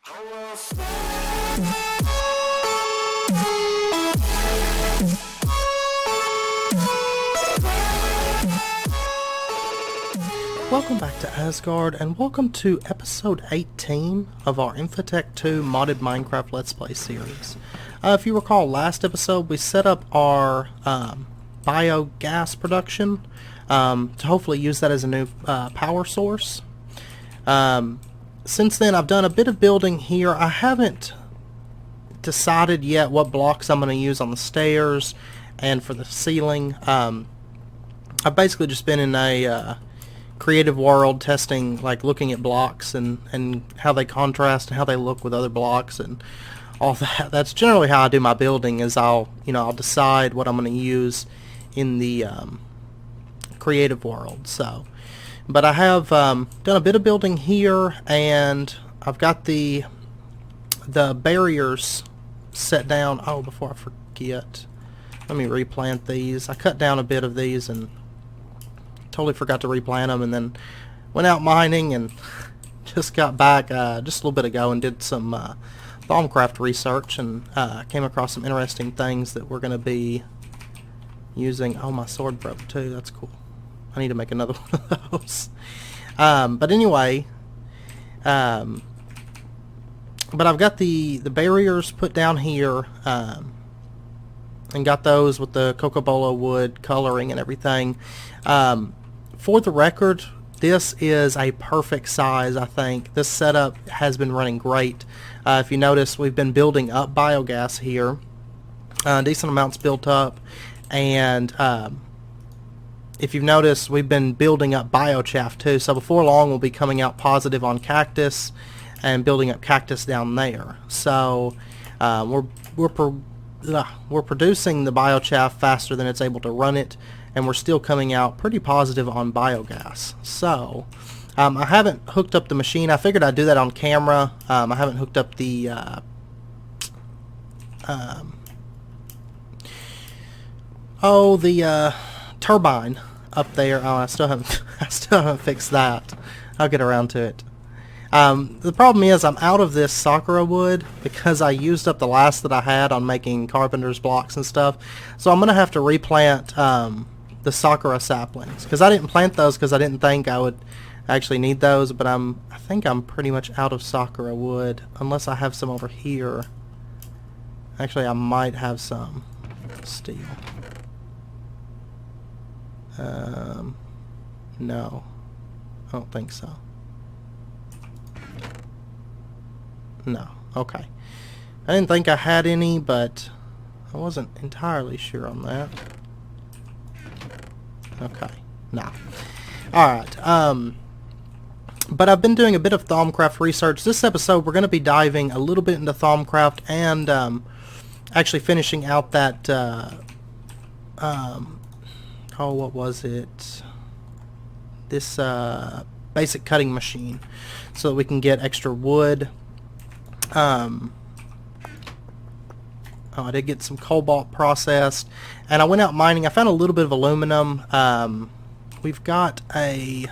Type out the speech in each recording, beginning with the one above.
Welcome back to Asgard, and welcome to episode 18 of our Infitech 2 modded Minecraft Let's Play series. If you recall, last episode we set up our biogas production to hopefully use that as a new power source. Since then I've done a bit of building here. I haven't decided yet what blocks I'm going to use on the stairs and for the ceiling. I've basically just been in a creative world testing, like looking at blocks and how they contrast and how they look with other blocks and all that. That's generally how I do my building, is I'll decide what I'm going to use in the creative world. So, but I have done a bit of building here, and I've got the barriers set down. Oh, before I forget, let me replant these. I cut down a bit of these and totally forgot to replant them, and then went out mining and just got back just a little bit ago and did some Thaumcraft research, and came across some interesting things that we're going to be using. Oh, my sword broke too. That's cool. I need to make another one of those. But anyway, but I've got the barriers put down here, and got those with the cocobolo wood coloring and everything. For the record, this is a perfect size, I think. This setup has been running great. If you notice, we've been building up biogas here. Decent amounts built up. And if you've noticed, we've been building up biochaff too. So before long, we'll be coming out positive on cactus and building up cactus down there. So we're producing the biochaff faster than it's able to run it, and we're still coming out pretty positive on biogas. So I haven't hooked up the machine. I figured I'd do that on camera. I haven't hooked up the turbine up there. Oh, I still haven't fixed that. I'll get around to it. The problem is I'm out of this sakura wood because I used up the last that I had on making carpenter's blocks and stuff. So I'm going to have to replant the sakura saplings, because I didn't plant those because I didn't think I would actually need those, but I think I'm pretty much out of sakura wood, unless I have some over here. Actually, I might have some steel. No, I don't think so. No. Okay. I didn't think I had any, but I wasn't entirely sure on that. Okay. No. Alright. But I've been doing a bit of Thaumcraft research. This episode we're going to be diving a little bit into Thaumcraft and actually finishing out that oh, what was it? This basic cutting machine, so that we can get extra wood. Oh, I did get some cobalt processed, and I went out mining. I found a little bit of aluminum. We've got a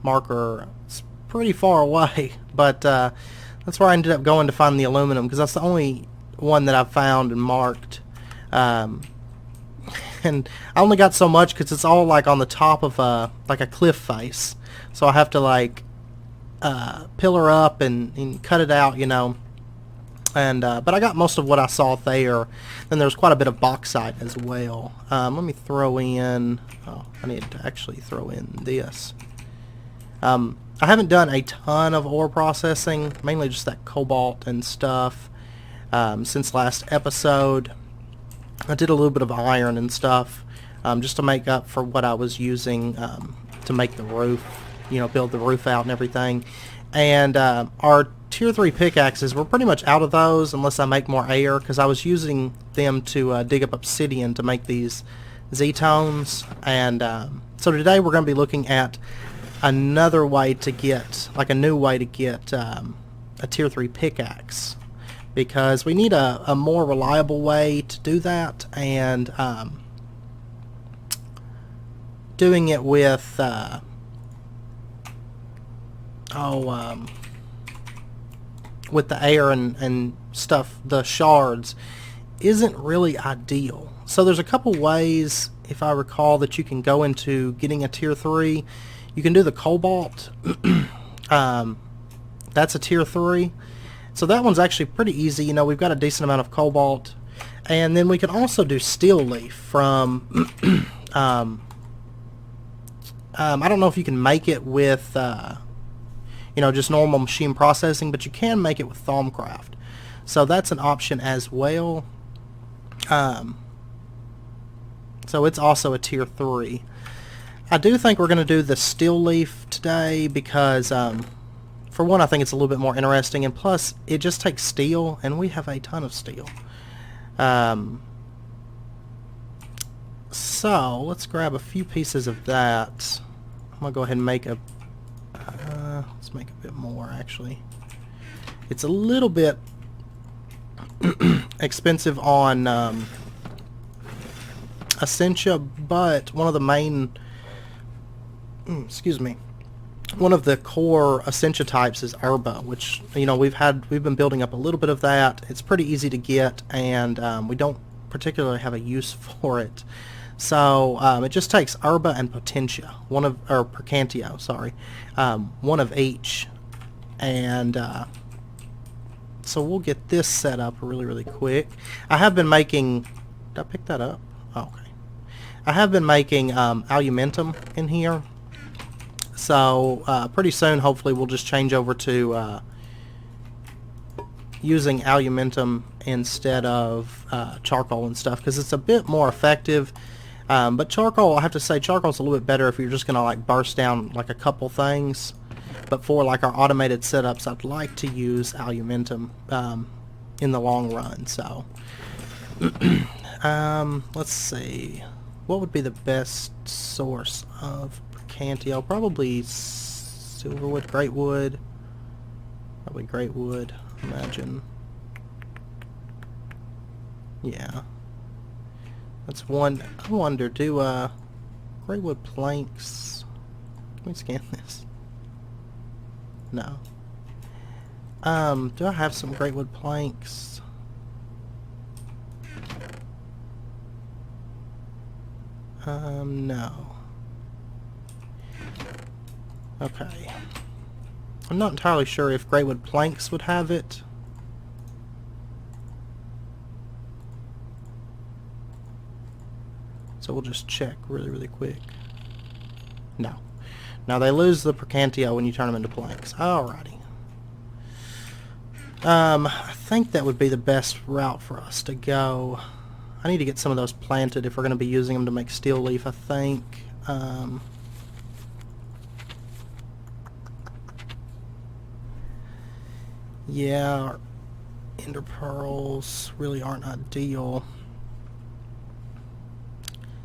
marker. It's pretty far away, but that's where I ended up going to find the aluminum, because that's the only one that I've found and marked. And I only got so much because it's all like on the top of like a cliff face, so I have to like pillar up and cut it out, you know. And but I got most of what I saw there. Then there's quite a bit of bauxite as well. Let me throw in. Oh, I need to actually throw in this. I haven't done a ton of ore processing, mainly just that cobalt and stuff. Since last episode, I did a little bit of iron and stuff, just to make up for what I was using to make the roof, you know, build the roof out and everything. And our tier 3 pickaxes, we're pretty much out of those unless I make more air, because I was using them to dig up obsidian to make these Z-tones. And so today we're going to be looking at another way to get, like a new way to get a tier 3 pickaxe, because we need a more reliable way to do that, and doing it with with the air and stuff, the shards, isn't really ideal. So there's a couple ways, if I recall, that you can go into getting a tier 3. You can do the cobalt. That's a tier 3. So that one's actually pretty easy. You know, we've got a decent amount of cobalt. And then we can also do Steeleaf from... I don't know if you can make it with, you know, just normal machine processing, but you can make it with Thaumcraft. So that's an option as well. So it's also a tier 3. I do think we're going to do the Steeleaf today because, for one, I think it's a little bit more interesting, and plus, it just takes steel, and we have a ton of steel. So, let's grab a few pieces of that. I'm going to go ahead and make a... let's make a bit more, actually. It's a little bit expensive on Essentia, but one of the main... excuse me. One of the core Essentia types is Herba, which, you know, we've been building up a little bit of that. It's pretty easy to get, and we don't particularly have a use for it. So it just takes Herba and Potentia, Percantio, sorry, one of each, and so we'll get this set up really, really quick. I have been making. Did I pick that up? Oh, okay. I have been making aluminum in here. So pretty soon, hopefully, we'll just change over to using aluminum instead of charcoal and stuff, because it's a bit more effective. But charcoal, I have to say, charcoal's a little bit better if you're just going to like burst down like a couple things. But for like our automated setups, I'd like to use aluminum in the long run. So let's see. What would be the best source of Percantio? Probably silverwood, great wood. Probably great wood, imagine. Yeah. That's one. I wonder, do great wood planks... Can we scan this? No. Do I have some great wood planks? No. Okay. I'm not entirely sure if great wood planks would have it. So we'll just check really, really quick. No. Now they lose the Percantio when you turn them into planks. Alrighty. I think that would be the best route for us to go. I need to get some of those planted if we're going to be using them to make Steeleaf, I think. Yeah, our ender pearls really aren't ideal.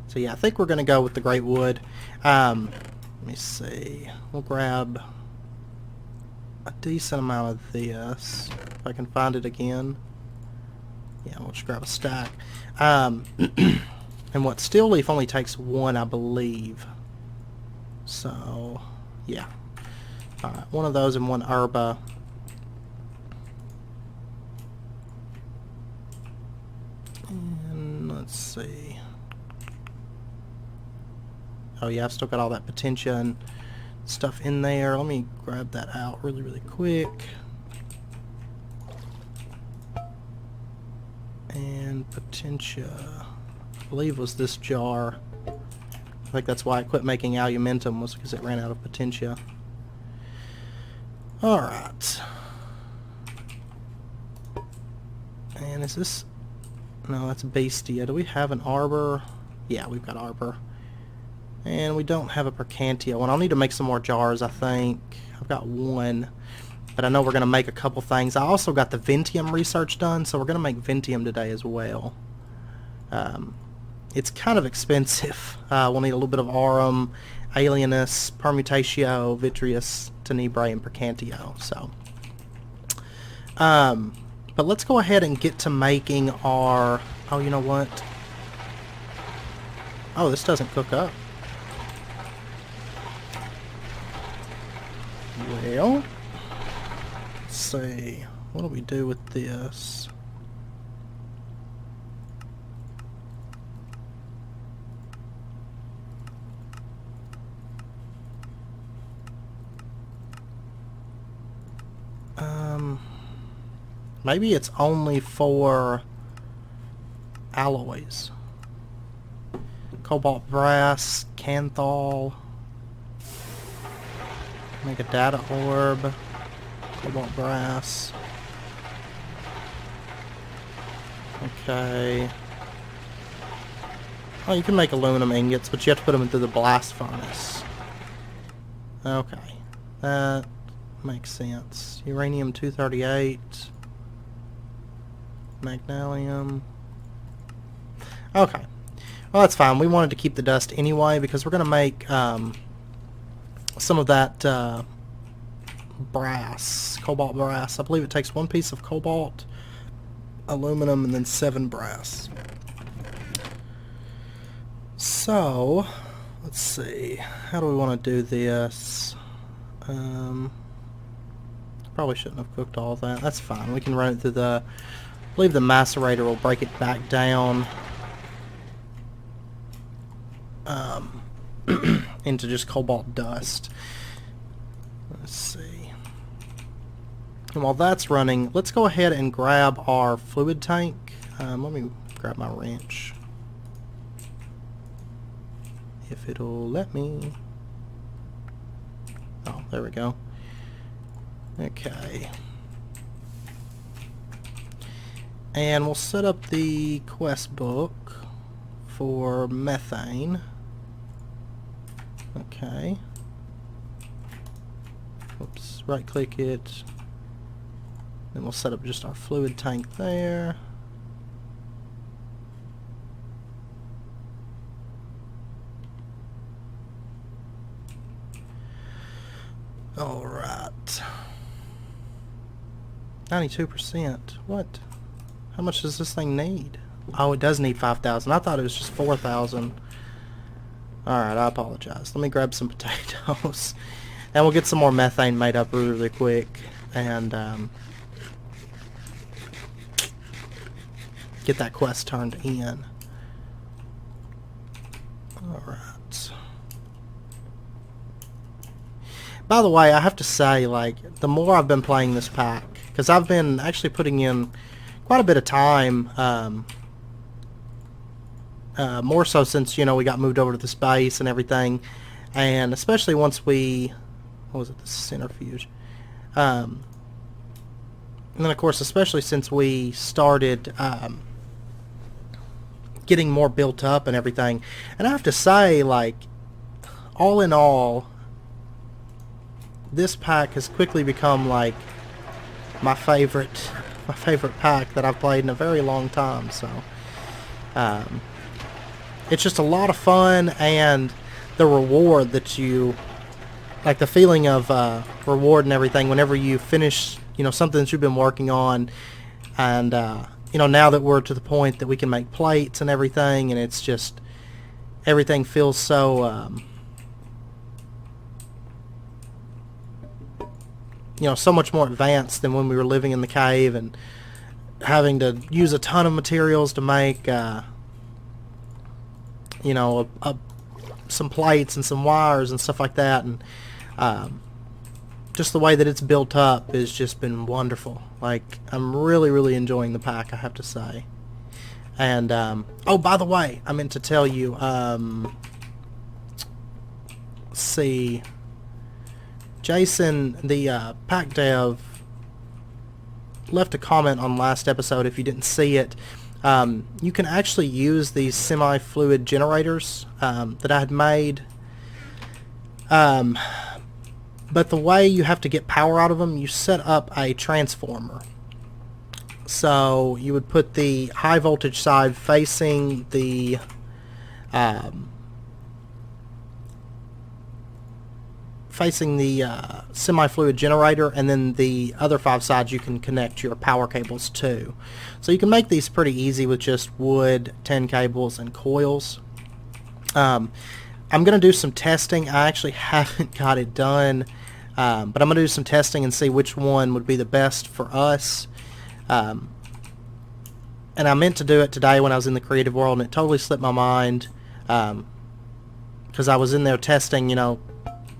So yeah, I think we're going to go with the great wood. Let me see. We'll grab a decent amount of this, if I can find it again. Yeah, we'll just grab a stack. And what, Steeleaf only takes one, I believe. So, yeah. Alright, one of those and one Herba. And let's see. Oh yeah, I've still got all that Potentia and stuff in there. Let me grab that out really, really quick. And Potentia, I believe, was this jar. I think that's why I quit making aluminum, was because it ran out of Potentia. Alright. And is this... No, that's Bestia. Do we have an Arbor? Yeah, we've got Arbor. And we don't have a Percantio. And I'll need to make some more jars, I think. I've got one. But I know we're going to make a couple things. I also got the Vinteum research done, so we're going to make Vinteum today as well. It's kind of expensive. We'll need a little bit of Aurum, Alienus, Permutatio, Vitreous, Tenebrae, and Percantio. So, but let's go ahead and get to making our... Oh, you know what? Oh, this doesn't cook up. Well, let's see. what do we do with this? Maybe it's only for alloys. Cobalt brass, Canthal. Make a data orb. Cobalt brass. Okay. Oh, you can make aluminum ingots, but you have to put them into the blast furnace. Okay. That makes sense. Uranium-238. Magnesium. Okay. Well, that's fine. We wanted to keep the dust anyway because we're going to make some of that brass, cobalt brass. I believe it takes 1 piece of cobalt, aluminum, and then 7 brass. So, let's see. How do we want to do this? Probably shouldn't have cooked all that. That's fine. We can run it through the... I believe the macerator will break it back down into just cobalt dust. Let's see. And while that's running, let's go ahead and grab our fluid tank. Let me grab my wrench. If it'll let me. Oh, there we go. Okay. And we'll set up the quest book for methane. Okay. Oops, right click it. Then we'll set up just our fluid tank there. Alright. 92%. What? How much does this thing need? Oh, it does need 5,000. I thought it was just 4,000. Alright, I apologize. Let me grab some potatoes. And we'll get some more methane made up really quick. And get that quest turned in. Alright. By the way, I have to say, like, the more I've been playing this pack, because I've been actually putting in quite a bit of time, more so since, you know, we got moved over to this base and everything, and especially once we, what was it, the centrifuge, and then of course especially since we started getting more built up and everything, and I have to say, like, all in all, this pack has quickly become like my favorite pack that I've played in a very long time. So it's just a lot of fun, and the reward that you like, the feeling of reward and everything whenever you finish, you know, something that you've been working on, and you know, now that we're to the point that we can make plates and everything, and it's just everything feels so you know, so much more advanced than when we were living in the cave and having to use a ton of materials to make, you know, some plates and some wires and stuff like that. And just the way that it's built up has just been wonderful. Like, I'm really, really enjoying the pack, I have to say. And, oh, by the way, I meant to tell you, let's see... Jason, the pack dev, left a comment on last episode. If you didn't see it, you can actually use these semi-fluid generators that I had made, but the way you have to get power out of them, you set up a transformer. So you would put the high voltage side facing the semi-fluid generator, and then the other 5 sides you can connect your power cables to. So you can make these pretty easy with just wood, 10 cables, and coils. I'm going to do some testing. I actually haven't got it done But I'm going to do some testing and see which one would be the best for us. And I meant to do it today when I was in the creative world, and it totally slipped my mind. Because I was in there testing, you know,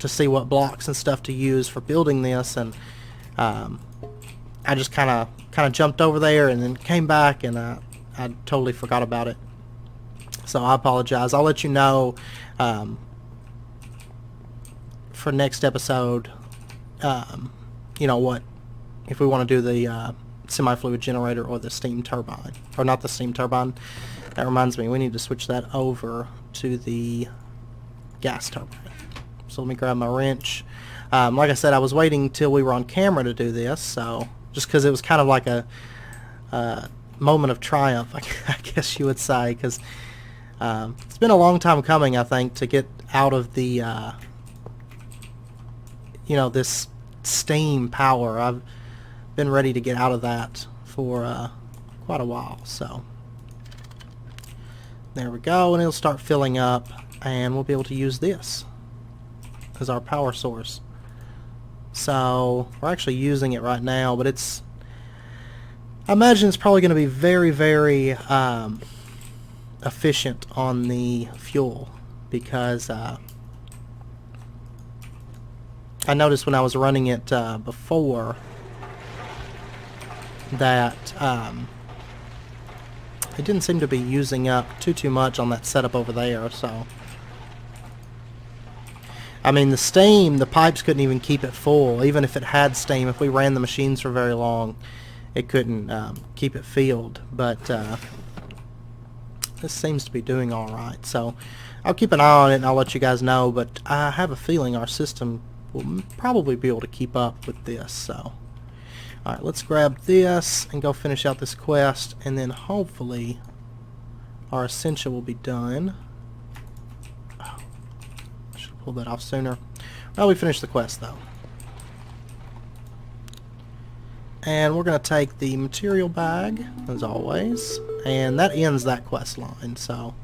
to see what blocks and stuff to use for building this, and I just kind of jumped over there and then came back, and I totally forgot about it. So I apologize. I'll let you know for next episode, you know, what if we want to do the semi-fluid generator or the steam turbine, or not the steam turbine. That reminds me, we need to switch that over to the gas turbine. So let me grab my wrench. Like I said, I was waiting till we were on camera to do this, so just because it was kind of like a moment of triumph, I guess you would say, because it's been a long time coming, I think, to get out of the you know, this steam power. I've been ready to get out of that for quite a while. So there we go, and it'll start filling up, and we'll be able to use this as our power source. So we're actually using it right now, but it's, I imagine it's probably going to be very, very efficient on the fuel, because I noticed when I was running it before that it didn't seem to be using up too much on that setup over there. So I mean, the steam, the pipes couldn't even keep it full. Even if it had steam, if we ran the machines for very long, it couldn't keep it filled. But this seems to be doing all right. So I'll keep an eye on it and I'll let you guys know. But I have a feeling our system will probably be able to keep up with this. So alright, let's grab this and go finish out this quest, and then hopefully our essential will be done. Oh, I should have pulled that off sooner. Well, we finished the quest though. And we're going to take the material bag, as always, and that ends that quest line. So,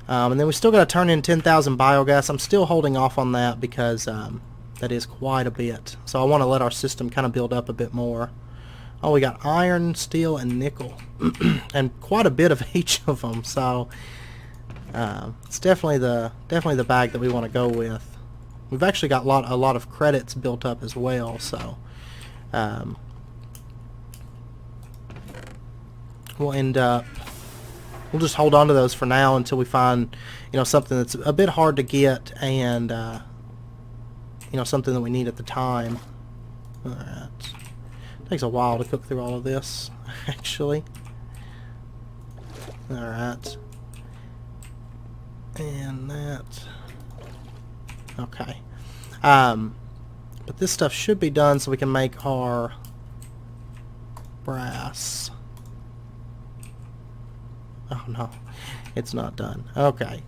and then we still got to turn in 10,000 biogas. I'm still holding off on that because that is quite a bit. So I want to let our system kind of build up a bit more. Oh, we got iron, steel, and nickel, and quite a bit of each of them. So it's definitely the bag that we want to go with. We've actually got a lot of credits built up as well. So we'll end up. We'll just hold on to those for now until we find, you know, something that's a bit hard to get, and you know, something that we need at the time. Alright. Takes a while to cook through all of this, actually. Alright. And that. Okay. But this stuff should be done so we can make our brass. Oh no, it's not done. Okay.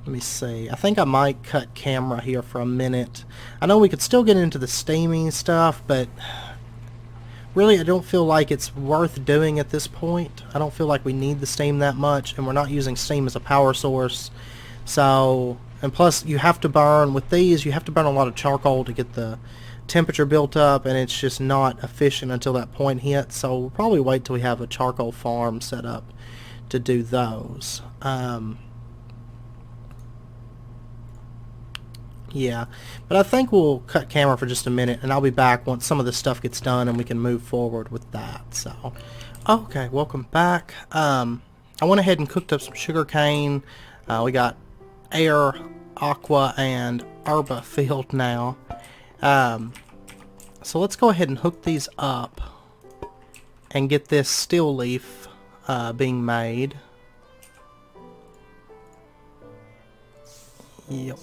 Let me see. I think I might cut camera here for a minute. I know we could still get into the steaming stuff, but really I don't feel like it's worth doing at this point. I don't feel like we need the steam that much, and we're not using steam as a power source. So, and plus you have to burn, with these, you have to burn a lot of charcoal to get the temperature built up, and it's just not efficient until that point hits. So we'll probably wait till we have a charcoal farm set up to do those. Yeah, but I think we'll cut camera for just a minute, and I'll be back once some of this stuff gets done and we can move forward with that. So, okay, welcome back. I went ahead and cooked up some sugar cane. We got air, aqua, and herba filled now. So let's go ahead and hook these up and get this Steeleaf being made. Yep.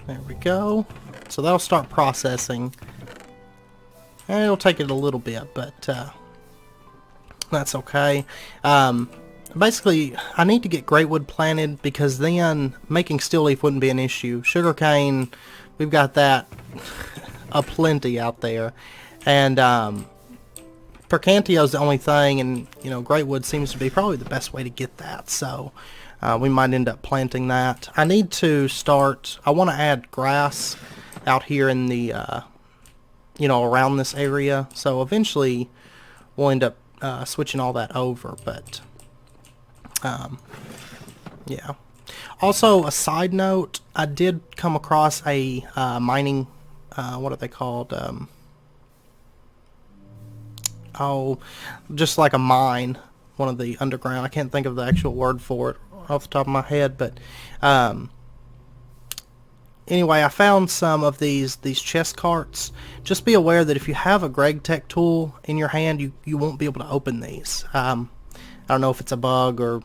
There we go. So that'll start processing. And it'll take it a little bit, but that's okay. Basically, I need to get great wood planted, because then making Steeleaf wouldn't be an issue. Sugarcane, we've got that aplenty out there. And Percantio is the only thing, and you know, great wood seems to be probably the best way to get that. So We might end up planting that. I need to start, I want to add grass out here in the, around this area. So eventually we'll end up switching all that over, but yeah. Also, a side note, I did come across a mining, what are they called? Just like a mine, one of the underground. I can't think of the actual word for it off the top of my head, but anyway, I found some of these chest carts. Just be aware that if you have a GregTech tool in your hand, you won't be able to open these. I don't know if it's a bug or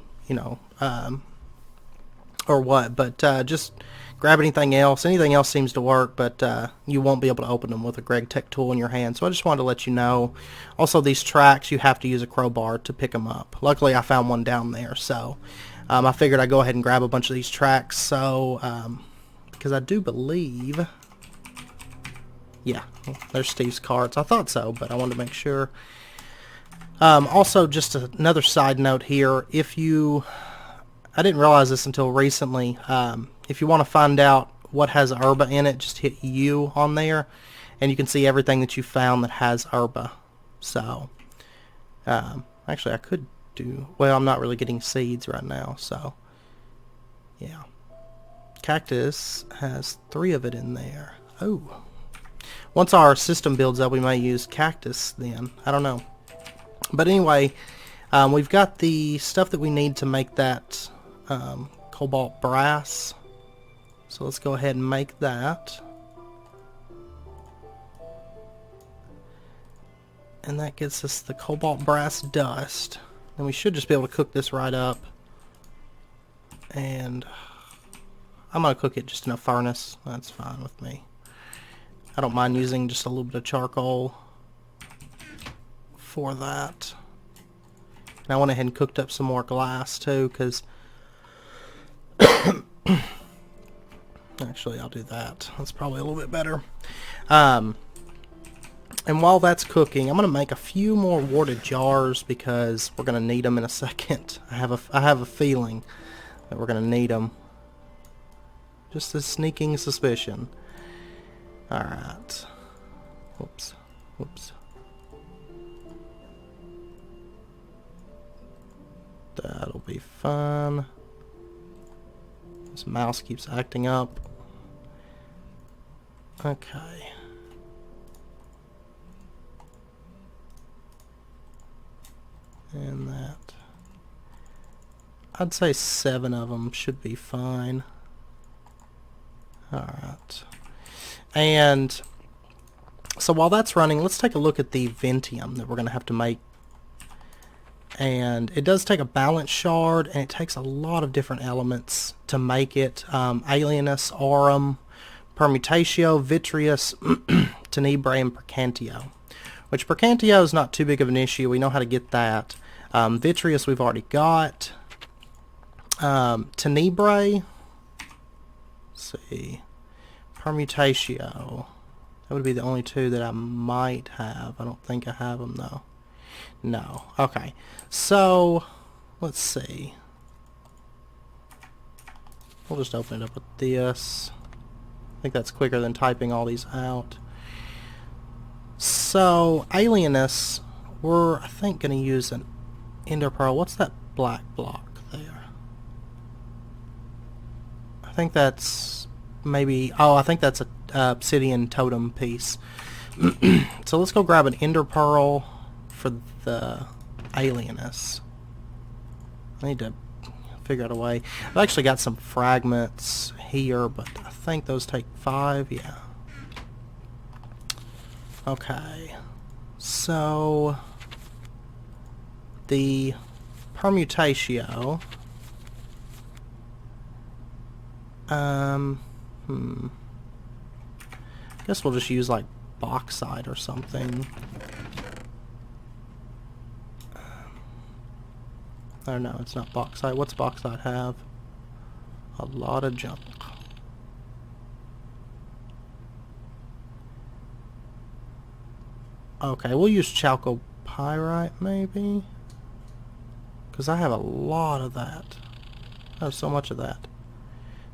or what, but just grab anything else. Anything else seems to work, but you won't be able to open them with a GregTech tool in your hand. So I just wanted to let you know. Also, these tracks, you have to use a crowbar to pick them up. Luckily, I found one down there, so I figured I'd go ahead and grab a bunch of these tracks. So because I do believe, yeah, there's Steve's carts. I thought so, but I wanted to make sure. Also, just another side note here, I didn't realize this until recently, if you want to find out what has herba in it, just hit U on there, and you can see everything that you found that has herba. So, actually I could do, well, I'm not really getting seeds right now, so, yeah. Cactus has 3 of it in there. Oh. Once our system builds up, we may use cactus then. I don't know. But anyway, we've got the stuff that we need to make that cobalt brass. So let's go ahead and make that. And that gets us the cobalt brass dust. And we should just be able to cook this right up. And I'm going to cook it just in a furnace. That's fine with me. I don't mind using just a little bit of charcoal for that. And I went ahead and cooked up some more glass too, because actually I'll do that. That's probably a little bit better. And while that's cooking, I'm going to make a few more warded jars because we're going to need them in a second. I have a feeling that we're going to need them. Just a sneaking suspicion. Alright. Whoops. Whoops. That'll be fun. This mouse keeps acting up. Okay. And that. I'd say 7 of them should be fine. Alright. And so while that's running, let's take a look at the Vinteum that we're going to have to make. And it does take a balance shard, and it takes a lot of different elements to make it. Alienus, Aurum, Permutatio, Vitreous, Tenebrae, and Percantio. Which Percantio is not too big of an issue. We know how to get that. Vitreous we've already got. Tenebrae. Let's see. Permutatio. That would be the only 2 that I might have. I don't think I have them though. No. Okay. So, let's see. We'll just open it up with this. I think that's quicker than typing all these out. So, Alienus, we're, I think, going to use an Ender Pearl. What's that black block there? I think that's maybe, oh, I think that's a obsidian totem piece. So let's go grab an Ender Pearl for the Alienus. I need to figure out a way. I've actually got some fragments here, but I think those take 5, yeah. Okay. So the Permutatio. Guess we'll just use like bauxite or something. Oh no, it's not bauxite. What's bauxite have? A lot of junk. Okay, we'll use chalcopyrite maybe, because I have a lot of that. Oh, so much of that.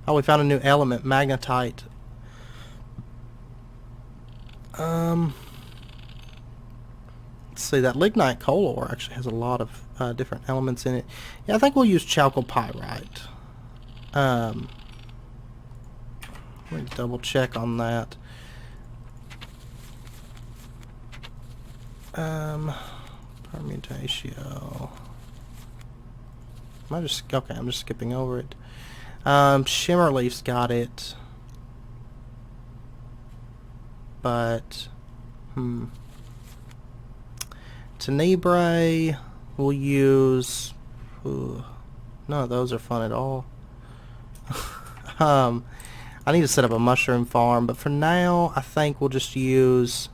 Oh, we found a new element, magnetite. Let's see, that lignite coal ore actually has a lot of different elements in it. Yeah, I think we'll use chalcopyrite. Let me double check on that. Permutatio. I'm just skipping over it. Shimmerleaf's got it. But Tenebrae we'll use. Ooh, none of those are fun at all. I need to set up a mushroom farm, but for now I think we'll just use.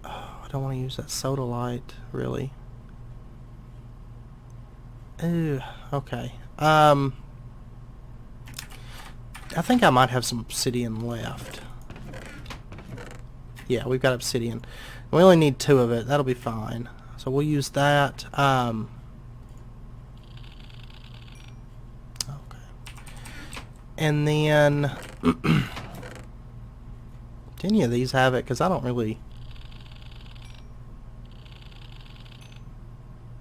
I don't want to use that sodalite, really. Ooh, okay. I think I might have some obsidian left. Yeah, we've got obsidian. We only need 2 of it. That'll be fine. So we'll use that. Okay. And then... do any of these have it? Because I don't really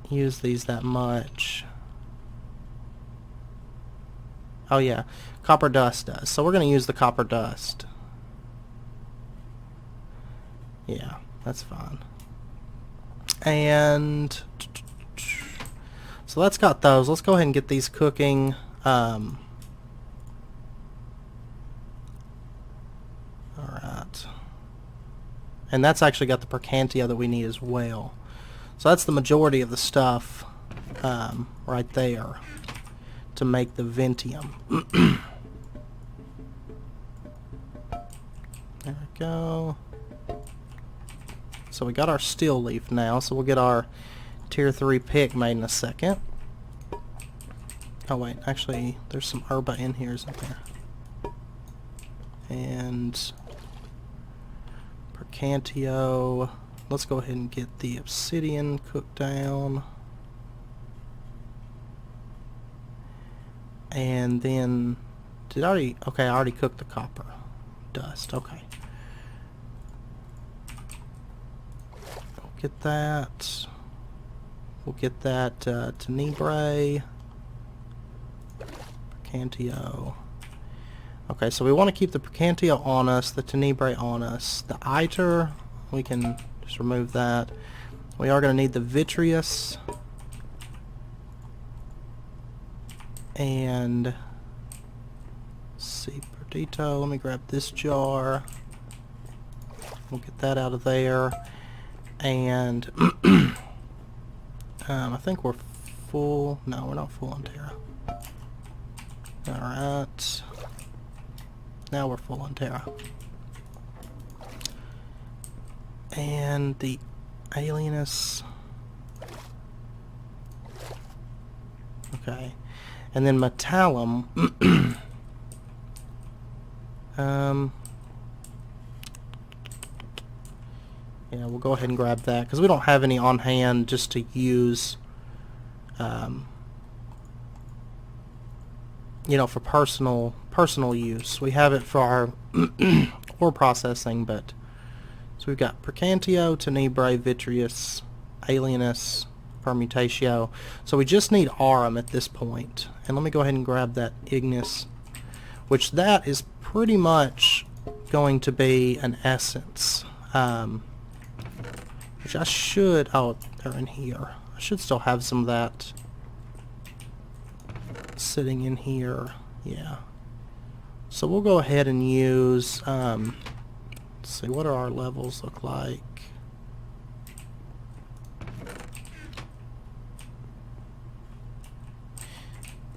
use these that much. Oh yeah, copper dust does. So we're going to use the copper dust. Yeah, that's fine. And so that's got those. Let's go ahead and get these cooking. Alright. And that's actually got the percantia that we need as well. So that's the majority of the stuff right there to make the Vinteum. There we go. So we got our Steeleaf now, so we'll get our tier 3 pick made in a second. Oh wait, actually there's some herba in here, isn't there? And percantio. Let's go ahead and get the obsidian cooked down. And then did I already I already cooked the copper dust. Okay. Get that. We'll get that tenebrae. Percantio. Okay, so we want to keep the percantio on us, the tenebrae on us. The iter, we can just remove that. We are going to need the vitreous. And let's see, Perdito, let me grab this jar. We'll get that out of there. And I think we're full. No, we're not full on Terra. Alright. Now we're full on Terra. And the alienus. Okay. And then metallum. Yeah, we'll go ahead and grab that because we don't have any on hand just to use, you know, for personal use. We have it for our ore processing, but so we've got percantio, tenebrae, vitreous, alienus, permutatio. So we just need aurum at this point. And let me go ahead and grab that ignis, which that is pretty much going to be an essence. Which I should, oh, they're in here. I should still have some of that sitting in here. Yeah. So we'll go ahead and use, let's see, what do our levels look like?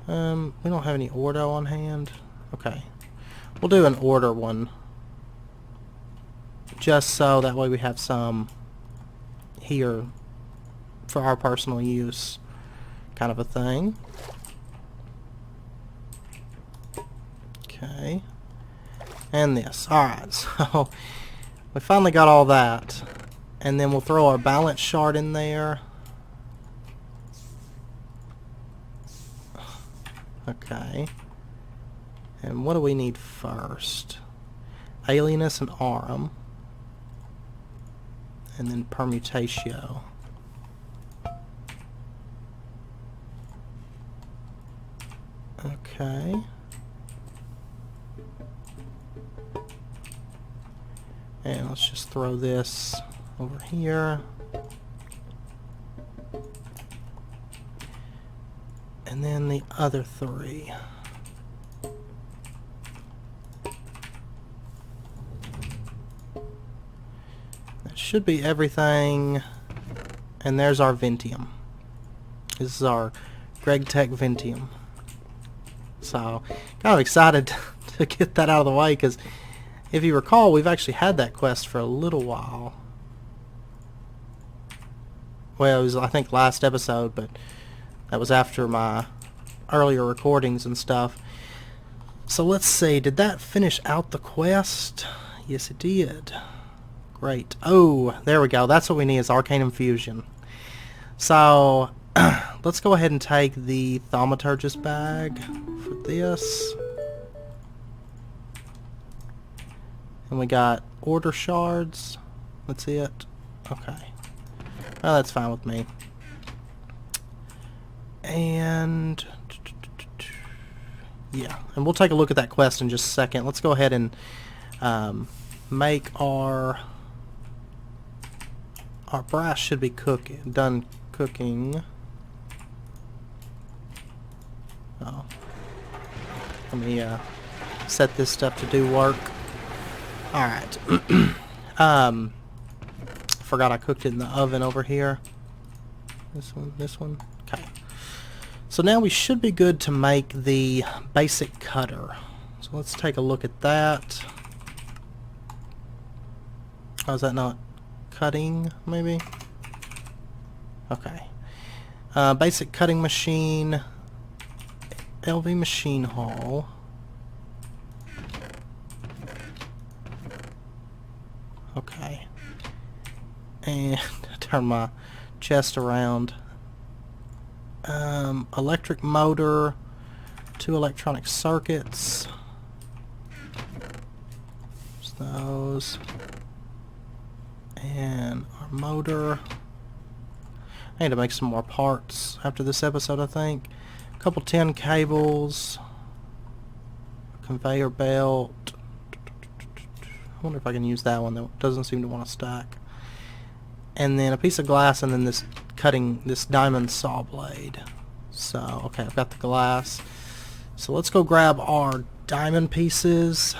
We don't have any ordo on hand. Okay. We'll do an order one. Just so that way we have some here for our personal use, kind of a thing. Okay. And this. Alright, so we finally got all that. And then we'll throw our balance shard in there. Okay. And what do we need first? Alienus and Aurum. And then Permutatio. Okay. And let's just throw this over here. And then the other three. That should be everything. And there's our Vinteum. This is our GregTech Vinteum. So, kind of excited to get that out of the way, because if you recall, we've actually had that quest for a little while. Well, it was, I think, last episode, but that was after my earlier recordings and stuff. So let's see, did that finish out the quest? Yes, it did. Great. Oh, there we go. That's what we need, is Arcane Infusion. So, let's go ahead and take the Thaumaturgist bag for this. And we got Order Shards. That's it. Okay. Well, that's fine with me. And yeah, and we'll take a look at that quest in just a second. Let's go ahead and make our brass should be done cooking. Oh, let me set this stuff to do work. All right. Forgot I cooked it in the oven over here. This one. Okay. So now we should be good to make the basic cutter. So let's take a look at that. Oh, is that not cutting, maybe? Okay. Basic cutting machine. LV machine hall. Okay. And turn my chest around. Electric motor, 2 electronic circuits. There's those. And our motor. I need to make some more parts after this episode, I think. A couple tin cables. A conveyor belt. I wonder if I can use that one. That doesn't seem to want to stack. And then a piece of glass, and then this diamond saw blade. So, okay, I've got the glass. So let's go grab our diamond pieces.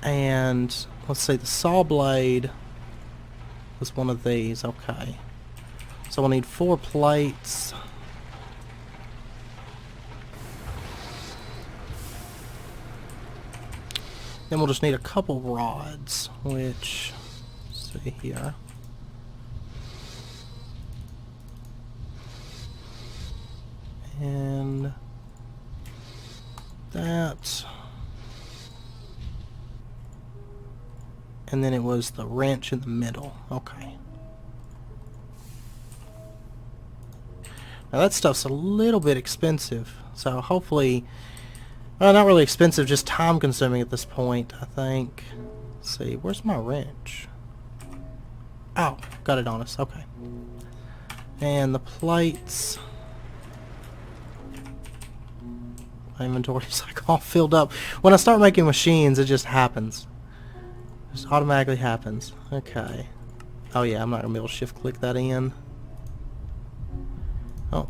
And let's see, the saw blade was one of these. Okay. So we'll need 4 plates. Then we'll just need a couple rods, which, let's see here. And that. And then it was the wrench in the middle. Okay. Now that stuff's a little bit expensive, so hopefully, well, not really expensive, just time consuming at this point, I think. Let's see, where's my wrench? Oh, got it on us, okay. And the plates. My inventory's like all filled up. When I start making machines, it just happens. It just automatically happens. Okay. Oh yeah, I'm not gonna be able to shift click that in. Oh.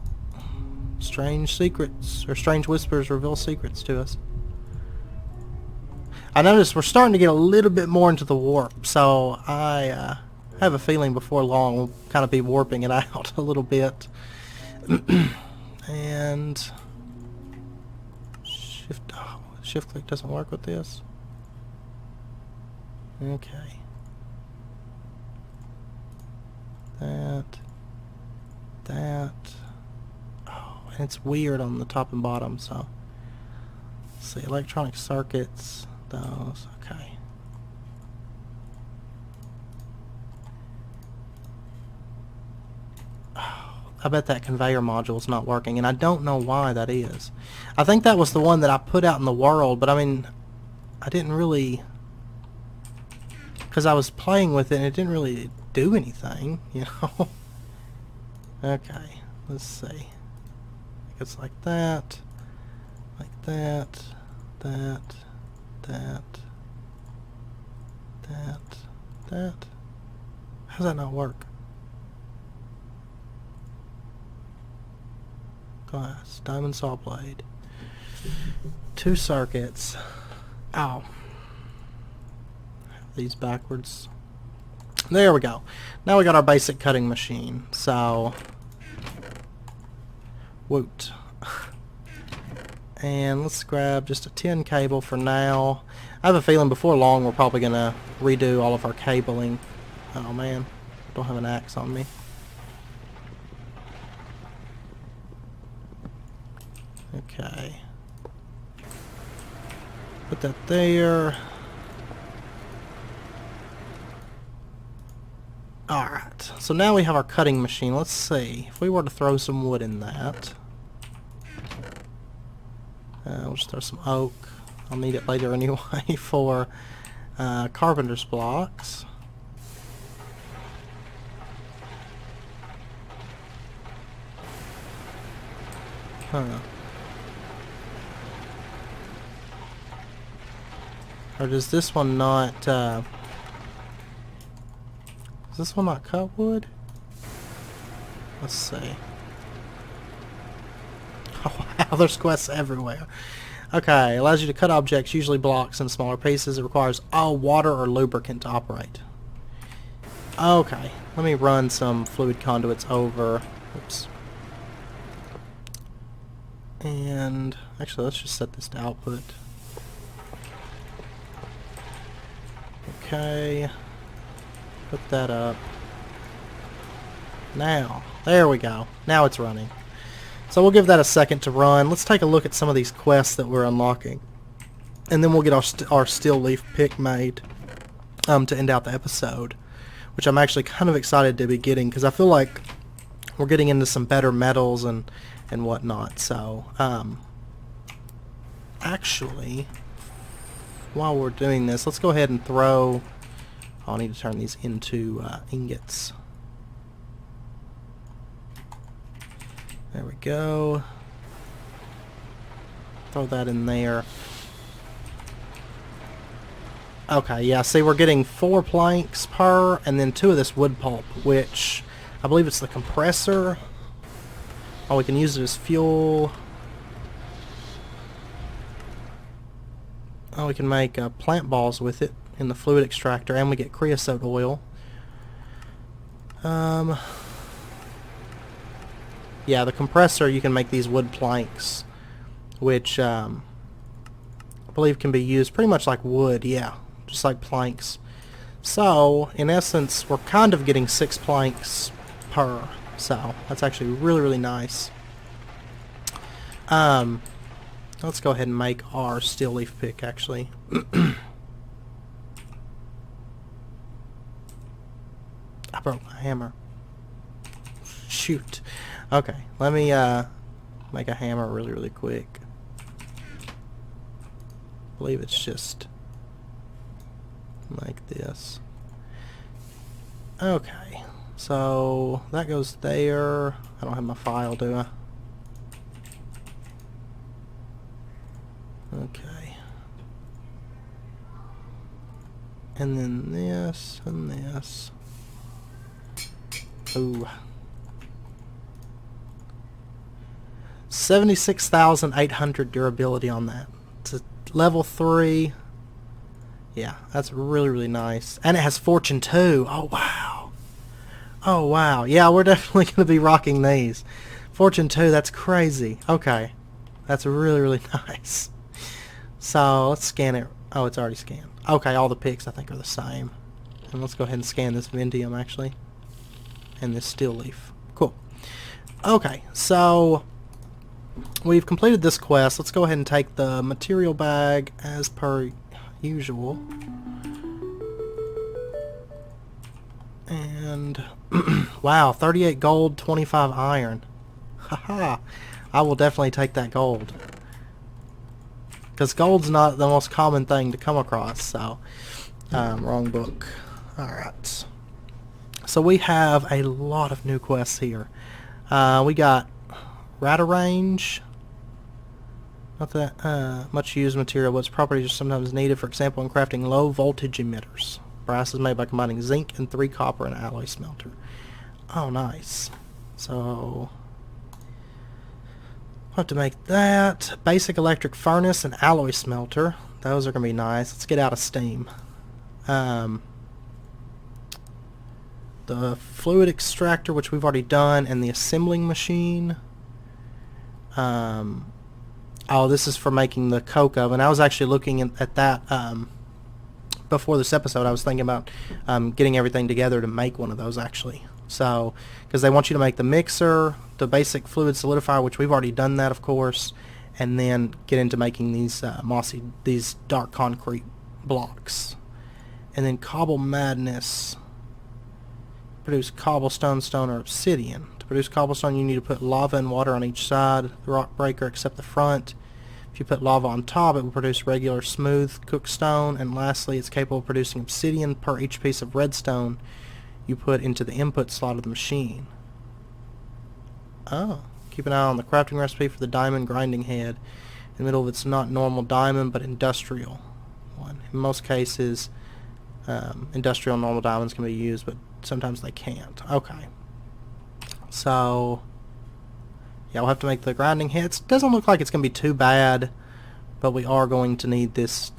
Strange secrets, or strange whispers reveal secrets to us. I noticed we're starting to get a little bit more into the warp, so I have a feeling before long we'll kind of be warping it out a little bit. And shift click doesn't work with this. Okay. That. Oh, and it's weird on the top and bottom, so let's see, electronic circuits, those, okay. Oh, I bet that conveyor module is not working, and I don't know why that is. I think that was the one that I put out in the world, but I mean, I didn't really... Because I was playing with it and it didn't really do anything, you know? Okay, let's see. It's like that, that, that, that. How does that not work? Glass, diamond saw blade. 2 circuits. Ow. These backwards. There we go. Now we got our basic cutting machine. So, woot. And let's grab just a tin cable for now. I have a feeling before long we're probably going to redo all of our cabling. Oh man, I don't have an axe on me. Okay. Put that there. Alright, so now we have our cutting machine. Let's see, if we were to throw some wood in that. We'll just throw some oak. I'll need it later anyway for carpenter's blocks. Huh. Or does this one not, does this one not cut wood? Let's see. Oh wow, there's quests everywhere. Okay, allows you to cut objects, usually blocks, in smaller pieces. It requires all water or lubricant to operate. Okay, let me run some fluid conduits over. Oops. And actually, let's just set this to output. Okay, put that up. Now, there we go. Now it's running. So we'll give that a second to run. Let's take a look at some of these quests that we're unlocking. And then we'll get our Steeleaf pick made to end out the episode. Which I'm actually kind of excited to be getting, because I feel like we're getting into some better metals and whatnot. So, actually, while we're doing this, let's go ahead and throw... Oh, I need to turn these into ingots. There we go. Throw that in there. Okay, yeah, see, we're getting 4 planks per, and then 2 of this wood pulp, which I believe it's the compressor. Oh, we can use it as fuel. Oh, we can make plant balls with it in the fluid extractor, and we get creosote oil. Yeah, the compressor, you can make these wood planks, which I believe can be used pretty much like wood, yeah, just like planks. So, in essence, we're kind of getting 6 planks per, so that's actually really, really nice. Let's go ahead and make our Steeleaf pick, actually. I broke my hammer. Shoot. Okay, let me make a hammer really, really quick. I believe it's just like this. Okay, so that goes there. I don't have my file, do I? Okay. And then this and this. Ooh. 76,800 durability on that. It's a level 3. Yeah, that's really, really nice. And it has Fortune 2. Oh, wow. Oh, wow. Yeah, we're definitely going to be rocking these. Fortune 2, that's crazy. Okay. That's really, really nice. So, let's scan it. Oh, it's already scanned. Okay, all the picks I think are the same. And let's go ahead and scan this Vinteum, actually. And this Steeleaf. Cool. Okay, so we've completed this quest. Let's go ahead and take the material bag as per usual. And wow, 38 gold, 25 iron. Haha. I will definitely take that gold. Because gold's not the most common thing to come across, so... wrong book. Alright. So we have a lot of new quests here. We got Rata Range. Not that much used material, but its properties are sometimes needed, for example, in crafting low voltage emitters. Brass is made by combining zinc and 3 copper in an alloy smelter. Oh, nice. So... I'll have to make that. Basic electric furnace and alloy smelter. Those are going to be nice. Let's get out of steam. The fluid extractor, which we've already done, and the assembling machine. Oh, this is for making the coke oven. I was actually looking at that before this episode. I was thinking about getting everything together to make one of those, actually. So, because they want you to make the mixer, the basic fluid solidifier, which we've already done that, of course, and then get into making these these dark concrete blocks. And then cobble madness. Produce cobblestone, stone, or obsidian. To produce cobblestone, you need to put lava and water on each side, the rock breaker except the front. If you put lava on top, it will produce regular smooth cooked stone. And lastly, it's capable of producing obsidian per each piece of redstone you put into the input slot of the machine. Oh, keep an eye on the crafting recipe for the diamond grinding head. In the middle of it's not normal diamond, but industrial one. In most cases, industrial normal diamonds can be used, but sometimes they can't. Okay. So, yeah, we'll have to make the grinding heads. Doesn't look like it's going to be too bad, but we are going to need this.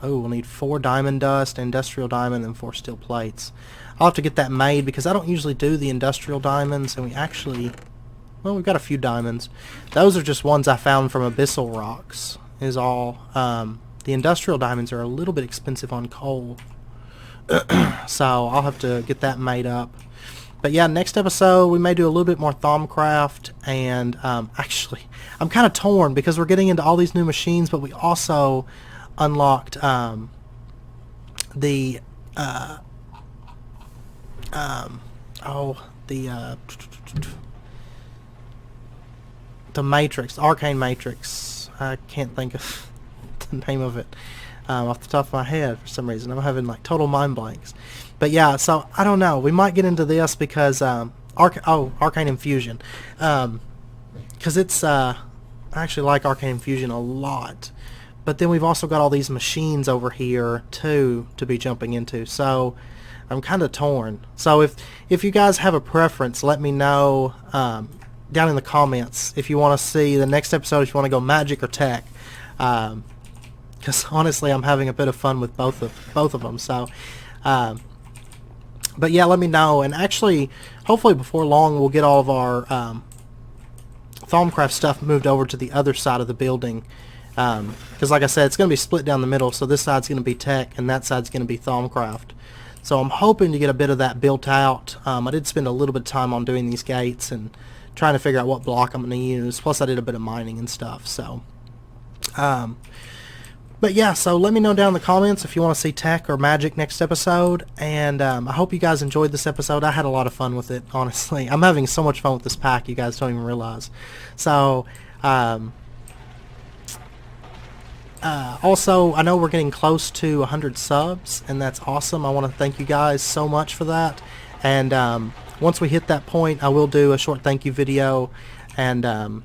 We'll need 4 diamond dust, industrial diamond, and 4 steel plates. I'll have to get that made because I don't usually do the industrial diamonds, and we actually, well, we've got a few diamonds. Those are just ones I found from abyssal rocks, is all. The industrial diamonds are a little bit expensive on coal, so I'll have to get that made up. But yeah, next episode we may do a little bit more Thaumcraft, and actually, I'm kind of torn because we're getting into all these new machines, but we also unlocked the Matrix, Arcane Matrix. I can't think of the name of it off the top of my head for some reason. I'm having like total mind blanks. But yeah, so I don't know. We might get into this because Arcane Infusion, because it's I actually like Arcane Infusion a lot. But then we've also got all these machines over here too to be jumping into. So I'm kind of torn. So if you guys have a preference, let me know down in the comments if you want to see the next episode, if you want to go magic or tech. Because honestly, I'm having a bit of fun with both of them. So, but yeah, let me know. And actually, hopefully before long, we'll get all of our Thaumcraft stuff moved over to the other side of the building. Because like I said, it's going to be split down the middle. So this side's going to be tech, and that side's going to be Thaumcraft. So I'm hoping to get a bit of that built out. I did spend a little bit of time on doing these gates and trying to figure out what block I'm going to use. Plus, I did a bit of mining and stuff. So, but yeah, so let me know down in the comments if you want to see tech or magic next episode. And I hope you guys enjoyed this episode. I had a lot of fun with it, honestly. I'm having so much fun with this pack, you guys don't even realize. So, also, I know we're getting close to 100 subs, and that's awesome. I want to thank you guys so much for that. And once we hit that point, I will do a short thank you video. And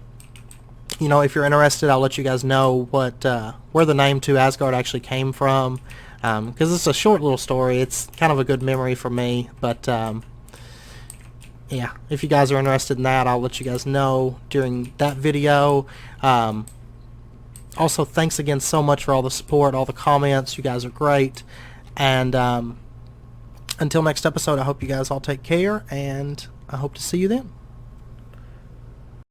you know, if you're interested, I'll let you guys know what where the name to Asgard actually came from. Because it's a short little story. It's kind of a good memory for me. But yeah, if you guys are interested in that, I'll let you guys know during that video. Also, thanks again so much for all the support, all the comments. You guys are great. And until next episode, I hope you guys all take care, and I hope to see you then.